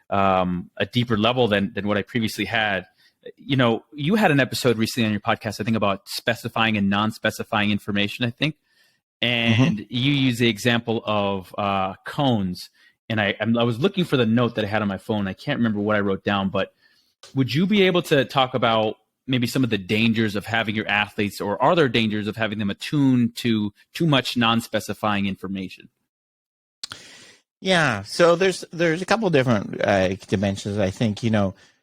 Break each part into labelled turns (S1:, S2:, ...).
S1: a deeper level than what I previously had. You had an episode recently on your podcast, I think, about specifying and non-specifying information, I think. And you use the example of cones. And I was looking for the note that I had on my phone. I can't remember what I wrote down, but would you be able to talk about maybe some of the dangers of having your athletes, or are there dangers of having them attuned to too much non-specifying information?
S2: Yeah. So there's a couple different dimensions, I think,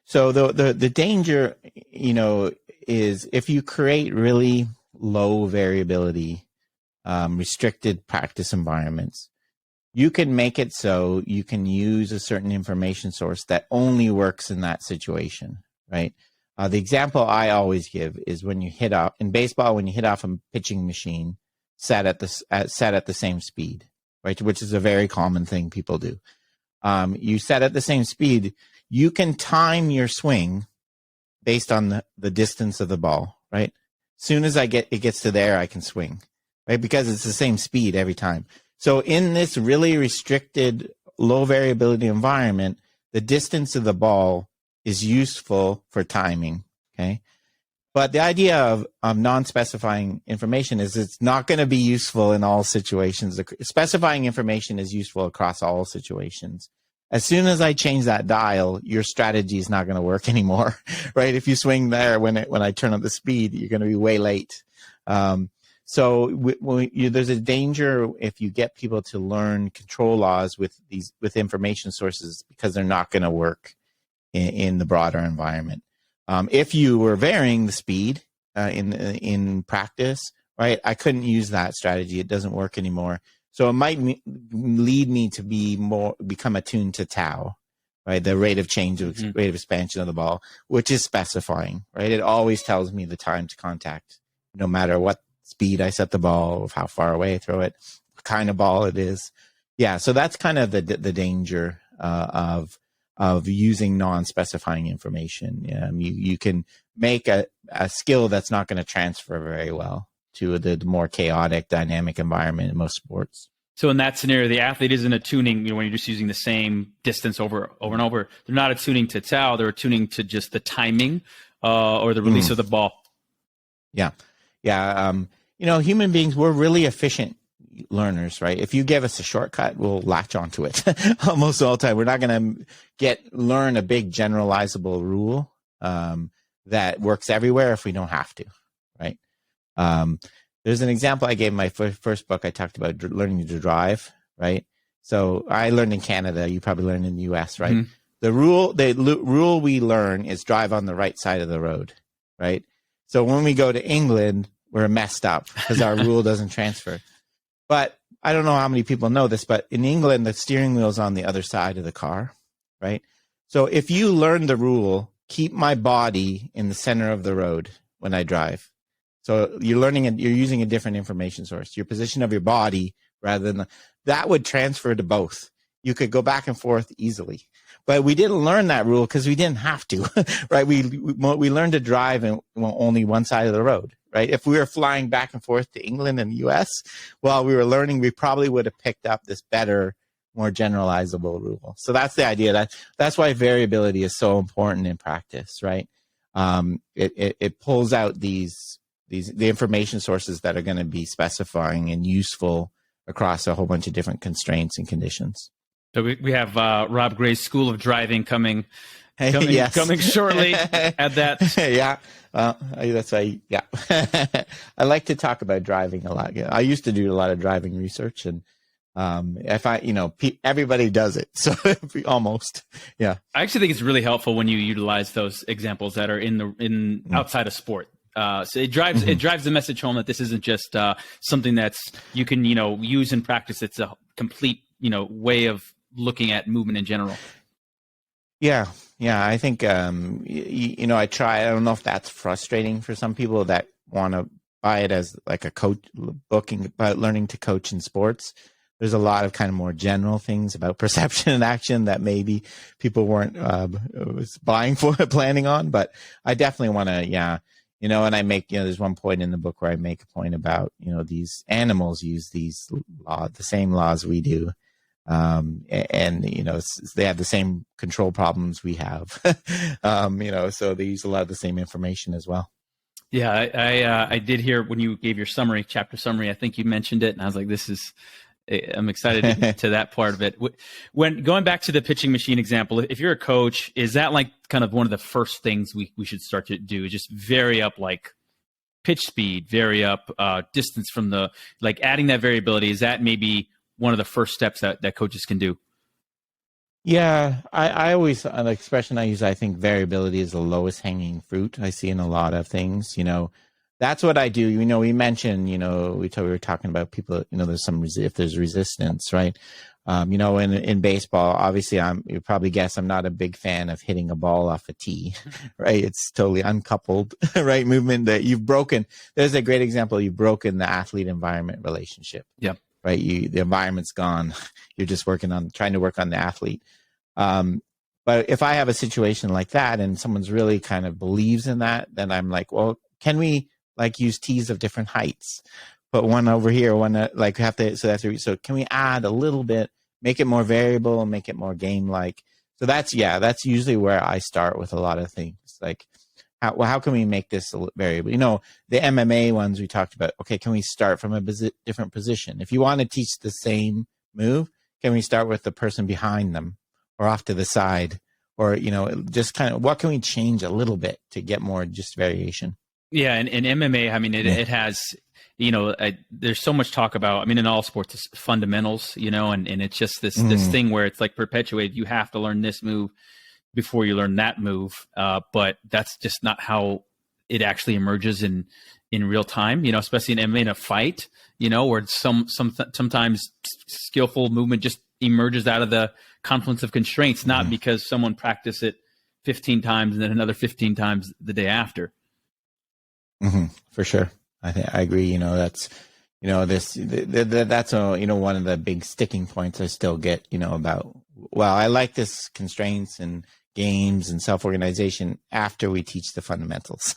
S2: so the danger, is if you create really low variability, restricted practice environments, you can make it so you can use a certain information source that only works in that situation, right? The example I always give is when you hit off in baseball, when you hit off a pitching machine set at the same speed, right? Which is a very common thing people do. You set at the same speed, you can time your swing based on the distance of the ball, right? Soon as it gets to there, I can swing, right? Because it's the same speed every time. So in this really restricted, low variability environment, the distance of the ball is useful for timing, okay? But the idea of non-specifying information is it's not going to be useful in all situations. Specifying information is useful across all situations. As soon as I change that dial, your strategy is not going to work anymore, right? If you swing there when I turn up the speed, you're going to be way late. So there's a danger if you get people to learn control laws with information sources, because they're not going to work in the broader environment. If you were varying the speed in practice, right, I couldn't use that strategy. It doesn't work anymore. So it might lead me to become attuned to tau, right, the rate of change, rate of expansion of the ball, which is specifying, right? It always tells me the time to contact, no matter what speed I set the ball, how far away I throw it, what kind of ball it is. Yeah, so that's kind of the danger of using non-specifying information. You can make a skill that's not going to transfer very well to the more chaotic, dynamic environment in most sports.
S1: So in that scenario, the athlete isn't attuning, when you're just using the same distance over and over, they're not attuning to tau, they're attuning to just the timing or the release of the ball.
S2: Yeah. Human beings, we're really efficient learners, right? If you give us a shortcut, we'll latch onto it almost all the time. We're not going to learn a big generalizable rule that works everywhere if we don't have to, right? There's an example I gave in my first book. I talked about learning to drive, right? So I learned in Canada. You probably learned in the US, right? Mm-hmm. The rule we learn is drive on the right side of the road, right? So when we go to England, we're messed up because our rule doesn't transfer. But I don't know how many people know this, but in England, the steering wheel's on the other side of the car, right? So if you learn the rule, keep my body in the center of the road when I drive. So you're using a different information source, your position of your body rather than that would transfer to both. You could go back and forth easily. But we didn't learn that rule because we didn't have to, right? We learned to drive in only one side of the road, right? If we were flying back and forth to England and the US while we were learning, we probably would have picked up this better, more generalizable rule. So that's the idea. That's why variability is so important in practice, right? It pulls out the information sources that are going to be specifying and useful across a whole bunch of different constraints and conditions.
S1: So we have Rob Gray's School of Driving coming
S2: yes.
S1: coming shortly at that.
S2: Yeah, that's why. Yeah, I like to talk about driving a lot. I used to do a lot of driving research, and everybody does it, so almost. Yeah,
S1: I actually think it's really helpful when you utilize those examples that are outside of sport. So it drives the message home that this isn't just something that's you can use in practice. It's a complete way of looking at movement in general.
S2: Yeah. I think I don't know if that's frustrating for some people that want to buy it as like a coach booking about learning to coach in sports. There's a lot of kind of more general things about perception and action that maybe people weren't planning on, but I definitely want to, and I make, there's one point in the book where I make a point about, these animals use the same laws we do. And they have the same control problems we have. So they use a lot of the same information as well.
S1: Yeah, I did hear when you gave your chapter summary. I think you mentioned it, and I was like, I'm excited to that part of it. When going back to the pitching machine example, if you're a coach, is that like kind of one of the first things we should start to do? Just vary up like pitch speed, vary up distance from like adding that variability. Is that maybe one of the first steps that coaches can do?
S2: Yeah, I always, an expression I use, I think variability is the lowest hanging fruit I see in a lot of things. That's what I do. We mentioned, we were talking about people, there's if there's resistance, right? In baseball, obviously you probably guess I'm not a big fan of hitting a ball off a tee, right? It's totally uncoupled, right? Movement that you've broken. There's a great example. You've broken the athlete environment relationship.
S1: Yeah.
S2: Right. The environment's gone. You're just trying to work on the athlete. But if I have a situation like that and someone's really kind of believes in that, then I'm like, well, can we like use tees of different heights? Put one over here, one so can we add a little bit, make it more variable and make it more game like? So that's usually where I start with a lot of things. Like how can we make this variable? The MMA ones we talked about. Okay, can we start from a different position? If you want to teach the same move, can we start with the person behind them or off to the side? Or, just kind of what can we change a little bit to get more just variation?
S1: Yeah, and MMA, I mean, it has, there's so much talk about, I mean, in all sports, it's fundamentals, and it's just this thing where it's like perpetuated. You have to learn this move before you learn that move. But that's just not how it actually emerges in real time, especially in MMA in a fight, where sometimes skillful movement just emerges out of the confluence of constraints, not because someone practiced it 15 times and then another 15 times the day after.
S2: For sure. I agree. That's, that's one of the big sticking points I still get, about, well, I like this constraints and games and self-organization after we teach the fundamentals,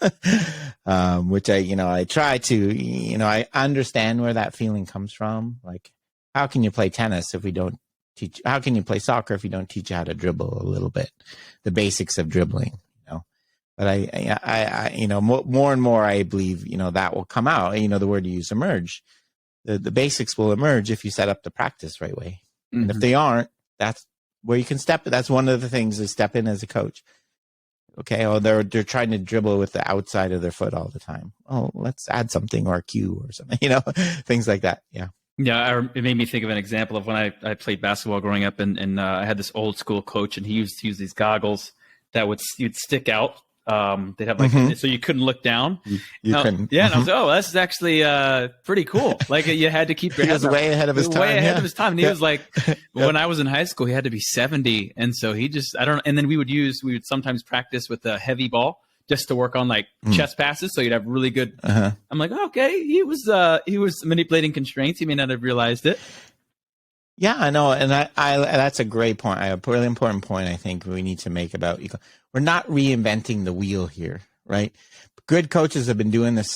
S2: which I try to, I understand where that feeling comes from. Like, how can you play tennis if we don't teach, how can you play soccer if you don't teach you how to dribble a little bit, the basics of dribbling, But I more and more, I believe, that will come out. The word you use, emerge. The basics will emerge if you set up the practice right way. And if they aren't, that's where you can step. That's one of the things to step in as a coach. Okay, they're trying to dribble with the outside of their foot all the time. Oh, let's add something or a cue or something. Things like that. Yeah.
S1: Yeah, it made me think of an example of when I played basketball growing up, and I had this old school coach, and he used to use these goggles that you'd stick out. They'd have like so you couldn't look down.
S2: You couldn't.
S1: Yeah, and I was like, oh, this is actually pretty cool. Like you had to keep your head
S2: way ahead of his time.
S1: Way ahead of his time. And he was like, when I was in high school, he had to be 70, and so he just and then we would sometimes practice with a heavy ball just to work on like chest passes, so you'd have really good. I'm like, okay, he was manipulating constraints. He may not have realized it.
S2: Yeah, I know, and I that's a great point. A really important point I think we need to make about we're not reinventing the wheel here, right? Good coaches have been doing this